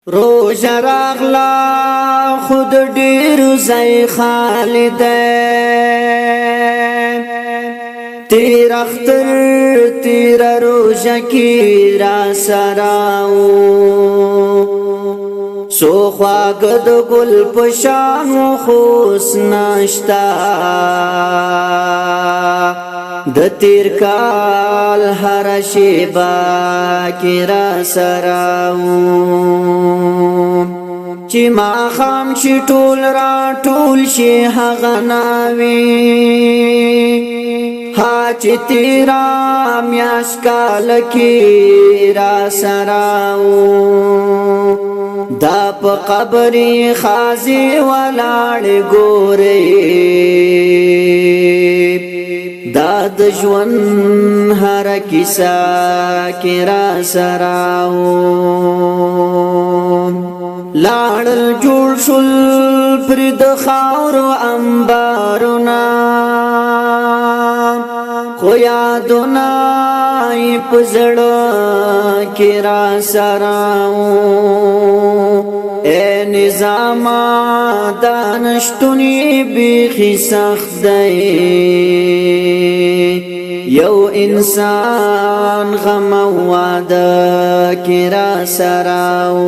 روزه راغلا خود ډیر زای خالد تیر اختر تیر روزه کی را سراو سو خواګد ګل پشانو خوس ناشتا د تیر کال هر شیبا کی را سراو چې ما خام شي ټول را ټول شي هغه ناوي ها چې تیرا میاش کال کی را سراو دا په قبري خازي ولاړ ګوري دا د ژوند هر کیسه کی را سراو لاړل جوړ شول پر د خاور انبارنا خو یادونه پزړه کی را سراو اے نظام دانشتونی بیخی سخت دی یو انسان غم وعده کی را سراو